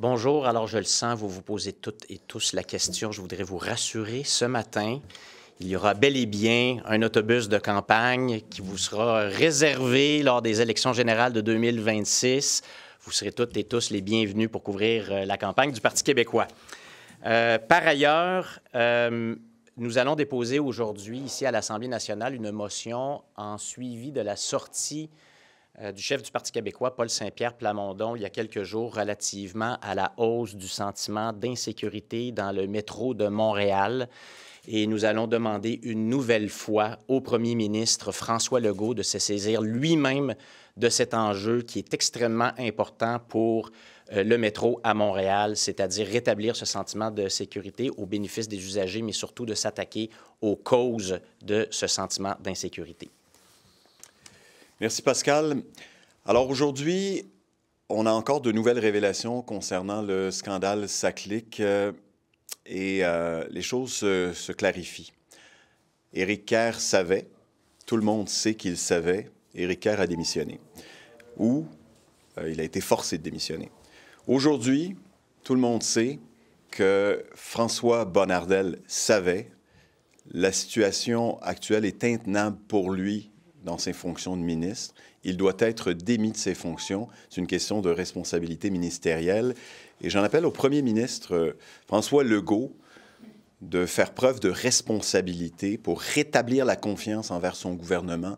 Bonjour, alors je le sens, vous vous posez toutes et tous la question. Je voudrais vous rassurer, ce matin, il y aura bel et bien un autobus de campagne qui vous sera réservé lors des élections générales de 2026. Vous serez toutes et tous les bienvenus pour couvrir la campagne du Parti québécois. Par ailleurs, nous allons déposer aujourd'hui, ici à l'Assemblée nationale, une motion en suivi de la sortie du chef du Parti québécois, Paul Saint-Pierre Plamondon, il y a quelques jours, relativement à la hausse du sentiment d'insécurité dans le métro de Montréal. Et nous allons demander une nouvelle fois au premier ministre François Legault de se saisir lui-même de cet enjeu qui est extrêmement important pour le métro à Montréal, c'est-à-dire rétablir ce sentiment de sécurité au bénéfice des usagers, mais surtout de s'attaquer aux causes de ce sentiment d'insécurité. Merci, Pascal. Alors aujourd'hui, on a encore de nouvelles révélations concernant le scandale SACLIC et les choses se clarifient. Éric Kerr savait, tout le monde sait qu'il savait, Éric Kerr a démissionné. Ou il a été forcé de démissionner. Aujourd'hui, tout le monde sait que François Bonnardel savait, la situation actuelle est intenable pour lui dans ses fonctions de ministre. Il doit être démis de ses fonctions. C'est une question de responsabilité ministérielle. Et j'en appelle au premier ministre François Legault de faire preuve de responsabilité pour rétablir la confiance envers son gouvernement.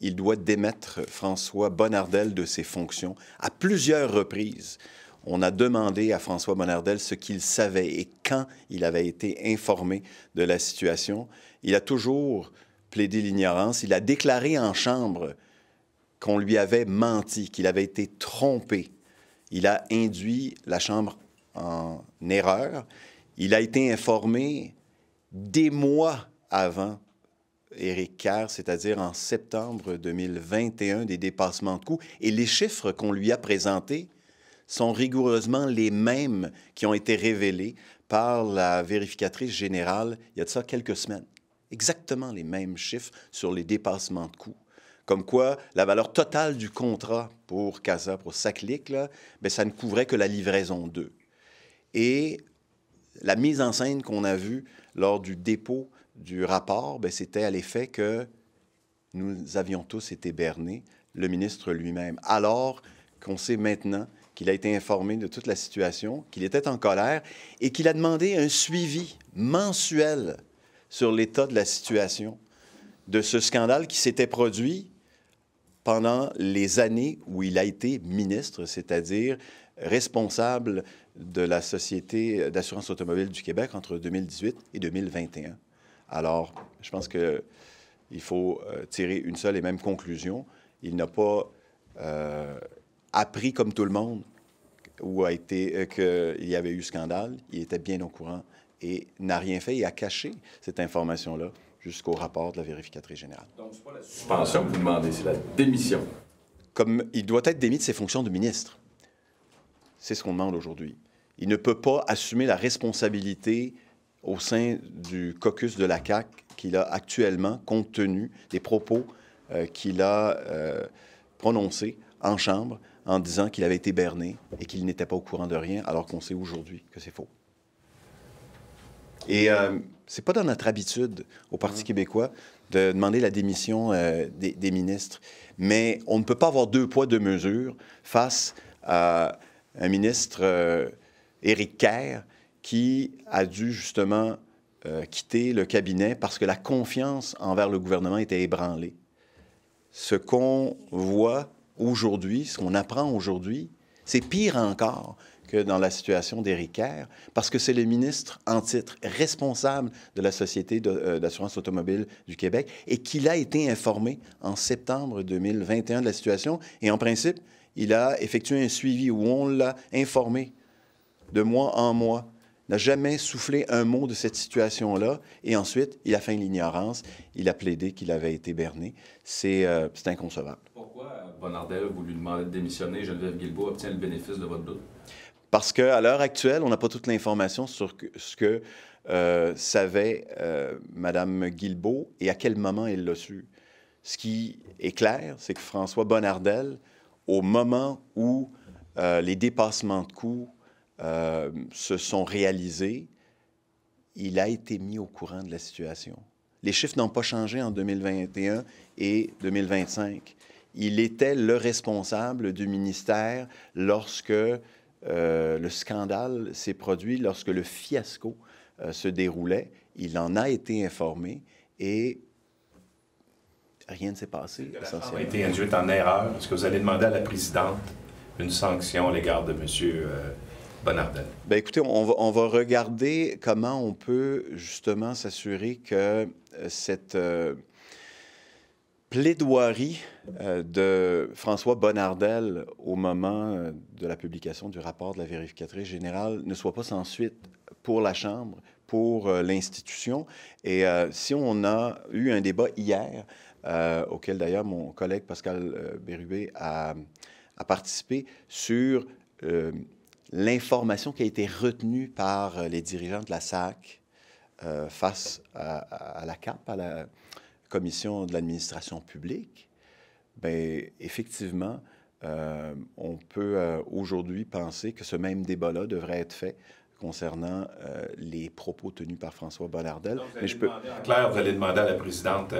Il doit démettre François Bonnardel de ses fonctions à plusieurs reprises. On a demandé à François Bonnardel ce qu'il savait et quand il avait été informé de la situation. Il a toujours plaidé l'ignorance. Il a déclaré en chambre qu'on lui avait menti, qu'il avait été trompé. Il a induit la Chambre en erreur. Il a été informé des mois avant Éric Kerr, c'est-à-dire en septembre 2021, des dépassements de coûts. Et les chiffres qu'on lui a présentés sont rigoureusement les mêmes qui ont été révélés par la vérificatrice générale il y a de ça quelques semaines. Exactement les mêmes chiffres sur les dépassements de coûts. Comme quoi, la valeur totale du contrat pour CASA, pour SACLIC, là, bien, ça ne couvrait que la livraison 2. Et la mise en scène qu'on a vue lors du dépôt du rapport, bien, c'était à l'effet que nous avions tous été bernés, le ministre lui-même, alors qu'on sait maintenant qu'il a été informé de toute la situation, qu'il était en colère et qu'il a demandé un suivi mensuel sur l'état de la situation de ce scandale qui s'était produit pendant les années où il a été ministre, c'est-à-dire responsable de la Société d'assurance automobile du Québec entre 2018 et 2021. Alors, je pense qu'il faut tirer une seule et même conclusion. Il n'a pas appris comme tout le monde qu'il y avait eu scandale. Il était bien au courant et n'a rien fait et a caché cette information-là jusqu'au rapport de la vérificatrice générale. Donc, ce n'est pas la suspension que vous demandez, c'est la démission. Comme il doit être démis de ses fonctions de ministre. C'est ce qu'on demande aujourd'hui. Il ne peut pas assumer la responsabilité au sein du caucus de la CAQ qu'il a actuellement, compte tenu des propos qu'il a prononcés en Chambre en disant qu'il avait été berné et qu'il n'était pas au courant de rien, alors qu'on sait aujourd'hui que c'est faux. Et c'est pas dans notre habitude au Parti québécois de demander la démission des ministres, mais on ne peut pas avoir deux poids, deux mesures face à un ministre, Éric Kerr, qui a dû justement quitter le cabinet parce que la confiance envers le gouvernement était ébranlée. Ce qu'on voit aujourd'hui, ce qu'on apprend aujourd'hui, c'est pire encore que dans la situation d'Éric Kerr, parce que c'est le ministre en titre responsable de la Société d'assurance automobile du Québec et qu'il a été informé en septembre 2021 de la situation. Et en principe, il a effectué un suivi où on l'a informé de mois en mois, n'a jamais soufflé un mot de cette situation-là. Et ensuite, il a feint l'ignorance. Il a plaidé qu'il avait été berné. C'est inconcevable. Pourquoi Bonnardel, vous lui demandez de démissionner, Geneviève Guilbeault obtient le bénéfice de votre doute? Parce qu'à l'heure actuelle, on n'a pas toute l'information sur ce que savait Mme Guilbeault et à quel moment elle l'a su. Ce qui est clair, c'est que François Bonnardel, au moment où les dépassements de coûts se sont réalisés, il a été mis au courant de la situation. Les chiffres n'ont pas changé en 2021 et 2025. Il était le responsable du ministère lorsque le scandale s'est produit, lorsque le fiasco se déroulait. Il en a été informé et rien ne s'est passé. La Chambre a été induite en erreur. Est-ce que vous allez demander à la présidente une sanction à l'égard de M. Bonnardel? Bien, écoutez, on va regarder comment on peut justement s'assurer que cette plaidoirie de François Bonnardel au moment de la publication du rapport de la vérificatrice générale ne soit pas sans suite pour la Chambre, pour l'institution. Et si on a eu un débat hier, auquel d'ailleurs mon collègue Pascal Bérubé a participé, sur l'information qui a été retenue par les dirigeants de la SAC face à la CAP, à la Commission de l'administration publique, bien, effectivement, on peut aujourd'hui penser que ce même débat-là devrait être fait concernant les propos tenus par François Bonnardel. Mais je peux... En clair, vous allez demander à la présidente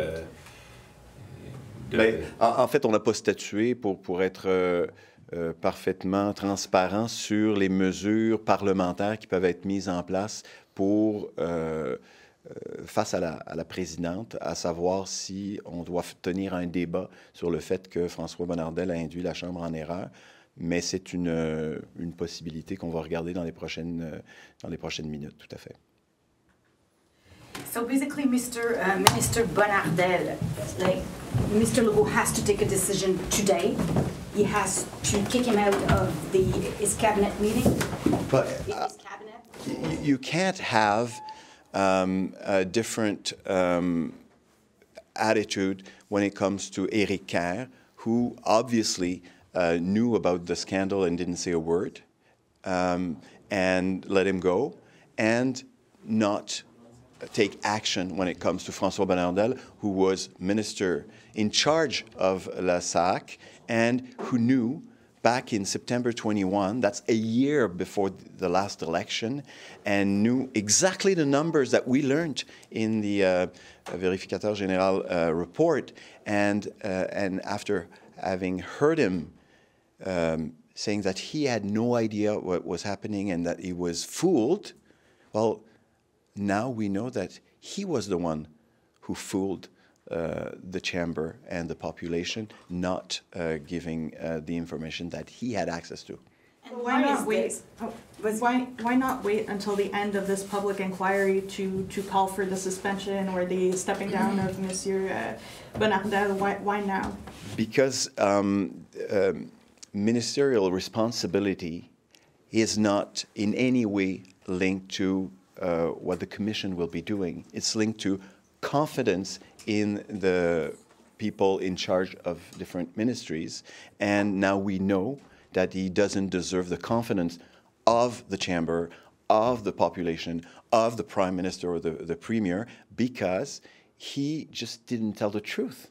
Bien, en fait, on n'a pas statué pour être parfaitement transparent sur les mesures parlementaires qui peuvent être mises en place pour face à la présidente, à savoir si on doit tenir un débat sur le fait que François Bonnardel a induit la Chambre en erreur. Mais c'est une possibilité qu'on va regarder dans les prochaines minutes, tout à fait. So basically, Minister Bonnardel, like Mr. Legault has to take a decision today. He has to kick him out of his cabinet meeting. But His cabinet. you can't have a different attitude when it comes to Éric Kerr, who obviously knew about the scandal and didn't say a word, and let him go, and not take action when it comes to François Bonnardel, who was minister in charge of la SAC and who knew back in September 21, that's a year before the last election, and knew exactly the numbers that we learned in the Vérificateur Général report. And after having heard him saying that he had no idea what was happening and that he was fooled, well, now we know that he was the one who fooled the chamber and the population, not giving the information that he had access to. And Why not wait? Why not wait until the end of this public inquiry to call for the suspension or the stepping down of Monsieur Bonnardel? Why now? Because ministerial responsibility is not in any way linked to what the Commission will be doing. It's linked to confidence in the people in charge of different ministries. And now we know that he doesn't deserve the confidence of the chamber, of the population, of the Prime Minister or the Premier, because he just didn't tell the truth.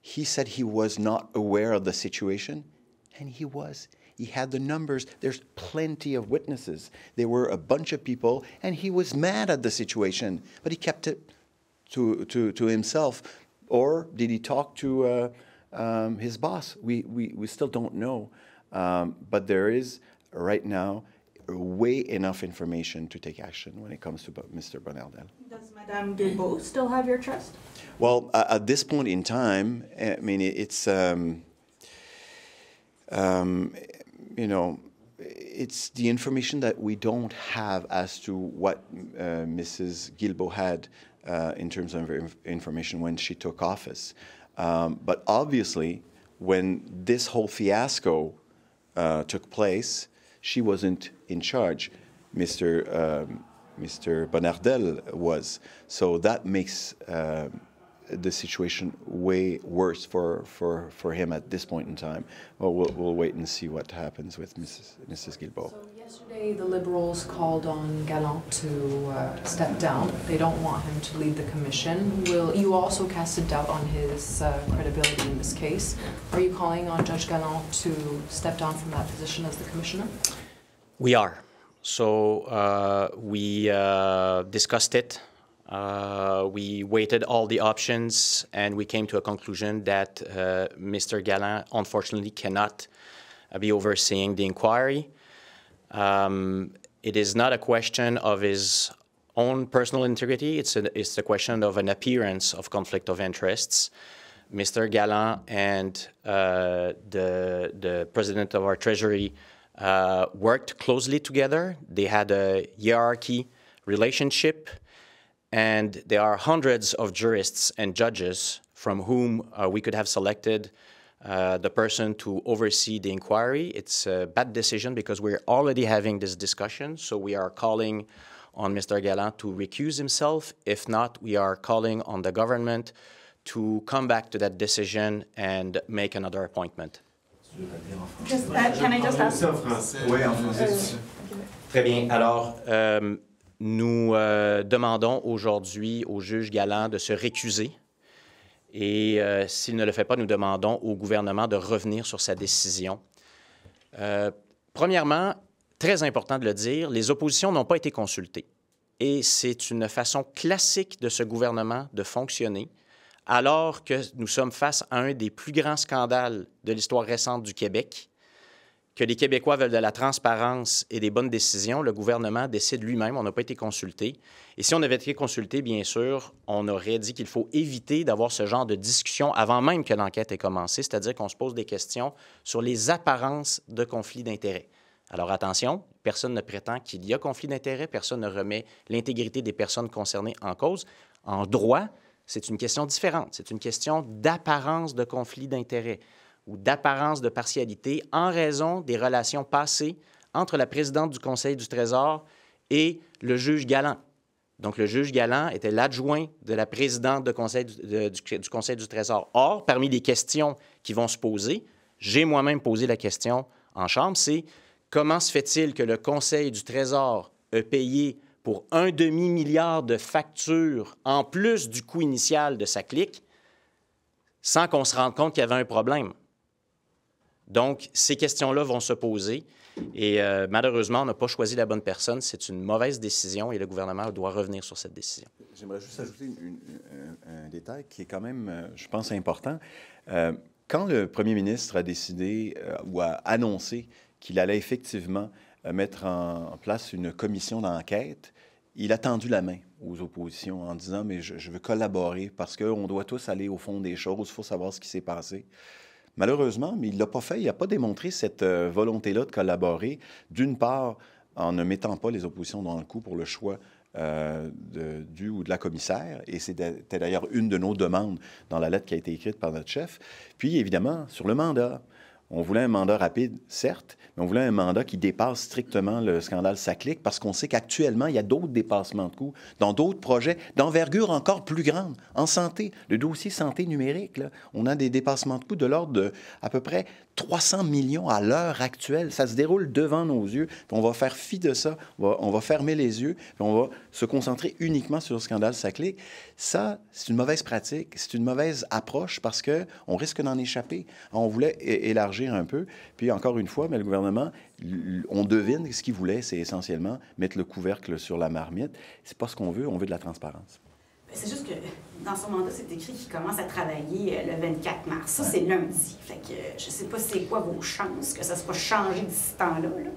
He said he was not aware of the situation, and he was. He had the numbers. There's plenty of witnesses. There were a bunch of people, and he was mad at the situation, but he kept it to himself. Or did he talk to his boss? We still don't know. But there is, right now, way enough information to take action when it comes to Mr. Bonnardel. Does Madame Guilbeault still have your trust? Well, at this point in time, I mean, it's, you know, it's the information that we don't have as to what Mrs. Guilbeault had in terms of information when she took office. But obviously, when this whole fiasco took place, she wasn't in charge. Mr. Bonnardel was. So that makes the situation way worse for him at this point in time. Well, we'll wait and see what happens with Mrs. Guilbeault. So yesterday, the Liberals called on Gallant to step down. They don't want him to lead the commission. Will you also casted doubt on his credibility in this case? Are you calling on Judge Gallant to step down from that position as the commissioner? We are. So we discussed it. We weighted all the options, and we came to a conclusion that Mr. Galland, unfortunately, cannot be overseeing the inquiry. It is not a question of his own personal integrity. It's a question of an appearance of conflict of interests. Mr. Galland and the president of our Treasury worked closely together. They had a hierarchy relationship, and there are hundreds of jurists and judges from whom we could have selected the person to oversee the inquiry. It's a bad decision because we're already having this discussion, so we are calling on Mr. Galland to recuse himself. If not, we are calling on the government to come back to that decision and make another appointment. Can I just ask? Oui, en français. Très bien. Alors, nous demandons aujourd'hui au juge Galland de se récuser. Et s'il ne le fait pas, nous demandons au gouvernement de revenir sur sa décision. Premièrement, très important de le dire, les oppositions n'ont pas été consultées. Et c'est une façon classique de ce gouvernement de fonctionner, alors que nous sommes face à un des plus grands scandales de l'histoire récente du Québec, que les Québécois veulent de la transparence et des bonnes décisions, le gouvernement décide lui-même, on n'a pas été consulté. Et si on avait été consulté, bien sûr, on aurait dit qu'il faut éviter d'avoir ce genre de discussion avant même que l'enquête ait commencé, c'est-à-dire qu'on se pose des questions sur les apparences de conflits d'intérêts. Alors attention, personne ne prétend qu'il y a conflit d'intérêts, personne ne remet l'intégrité des personnes concernées en cause. En droit, c'est une question différente. C'est une question d'apparence de conflit d'intérêts ou d'apparence de partialité en raison des relations passées entre la présidente du Conseil du Trésor et le juge Galland. Donc, le juge Galland était l'adjoint de la présidente du Conseil du Trésor. Or, parmi les questions qui vont se poser, j'ai moi-même posé la question en chambre, c'est comment se fait-il que le Conseil du Trésor a payé pour 1,5 milliard de factures en plus du coût initial de sa clique sans qu'on se rende compte qu'il y avait un problème? Donc, ces questions-là vont se poser et malheureusement, on n'a pas choisi la bonne personne. C'est une mauvaise décision et le gouvernement doit revenir sur cette décision. J'aimerais juste ajouter un détail qui est quand même, je pense, important. Quand le premier ministre a décidé ou a annoncé qu'il allait effectivement mettre en place une commission d'enquête, il a tendu la main aux oppositions en disant « mais je veux collaborer parce qu'on doit tous aller au fond des choses, il faut savoir ce qui s'est passé ». Malheureusement, mais il ne l'a pas fait, il n'a pas démontré cette volonté-là de collaborer, d'une part en ne mettant pas les oppositions dans le coup pour le choix du ou de la commissaire, et c'était d'ailleurs une de nos demandes dans la lettre qui a été écrite par notre chef, puis évidemment sur le mandat. On voulait un mandat rapide, certes, mais on voulait un mandat qui dépasse strictement le scandale SACLIC parce qu'on sait qu'actuellement, il y a d'autres dépassements de coûts dans d'autres projets d'envergure encore plus grande. En santé, le dossier santé numérique, là, on a des dépassements de coûts de l'ordre de à peu près 300 millions à l'heure actuelle. Ça se déroule devant nos yeux. Puis on va faire fi de ça. On va fermer les yeux. Puis on va se concentrer uniquement sur le scandale SACLIC. Ça, c'est une mauvaise pratique. C'est une mauvaise approche parce qu'on risque d'en échapper. On voulait élargir un peu. Puis encore une fois, mais le gouvernement, on devine ce qu'il voulait, c'est essentiellement mettre le couvercle sur la marmite. C'est pas ce qu'on veut de la transparence. C'est juste que dans son mandat, c'est écrit qu'il commence à travailler le 24 mars. Ça, c'est lundi. Fait que je ne sais pas c'est quoi vos chances que ça soit changé d'ici ce temps-là. Là.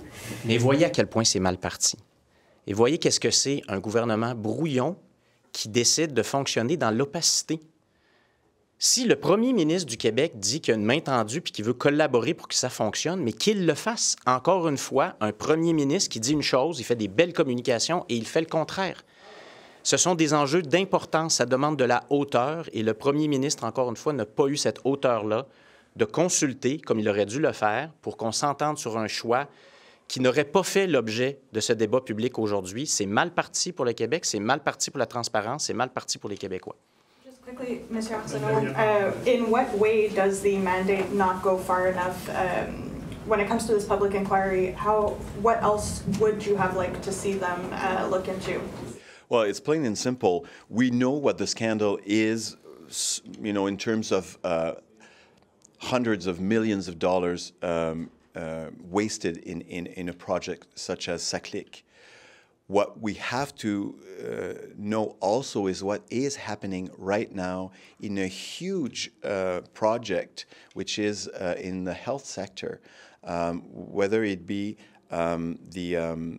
Mais voyez à quel point c'est mal parti. Et voyez qu'est-ce que c'est un gouvernement brouillon qui décide de fonctionner dans l'opacité. Si le premier ministre du Québec dit qu'il y a une main tendue puis qu'il veut collaborer pour que ça fonctionne, mais qu'il le fasse. Encore une fois, un premier ministre qui dit une chose, il fait des belles communications et il fait le contraire. Ce sont des enjeux d'importance, ça demande de la hauteur et le premier ministre, encore une fois, n'a pas eu cette hauteur-là de consulter, comme il aurait dû le faire, pour qu'on s'entende sur un choix qui n'aurait pas fait l'objet de ce débat public aujourd'hui. C'est mal parti pour le Québec, c'est mal parti pour la transparence, c'est mal parti pour les Québécois. Just quickly, Mr. Arsenault, in what way does the mandate not go far enough when it comes to this public inquiry? What else would you have liked to see them look into? Well, it's plain and simple. We know what the scandal is, you know, in terms of hundreds of millions of dollars wasted in a project such as SACLIC. What we have to know also is what is happening right now in a huge project, which is in the health sector, whether it be the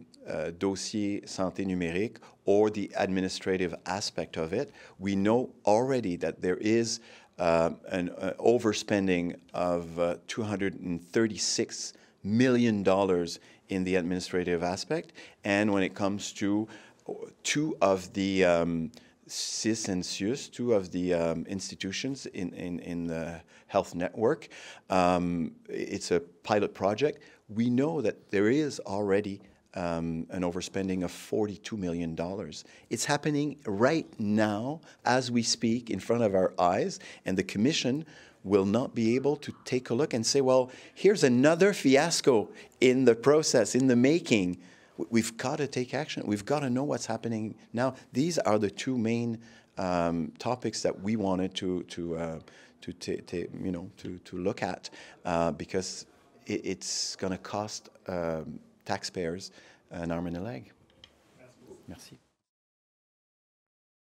dossier santé numérique or the administrative aspect of it. We know already that there is an overspending of $236 million in the administrative aspect, and when it comes to two of the CIS and CIUS, two of the institutions in the health network, it's a pilot project. We know that there is already an overspending of $42 million. It's happening right now as we speak in front of our eyes, and the Commission will not be able to take a look and say, well, here's another fiasco in the process, in the making. We've got to take action. We've got to know what's happening now. These are the two main topics that we wanted to look at because it's going to cost taxpayers an arm and a leg. Merci.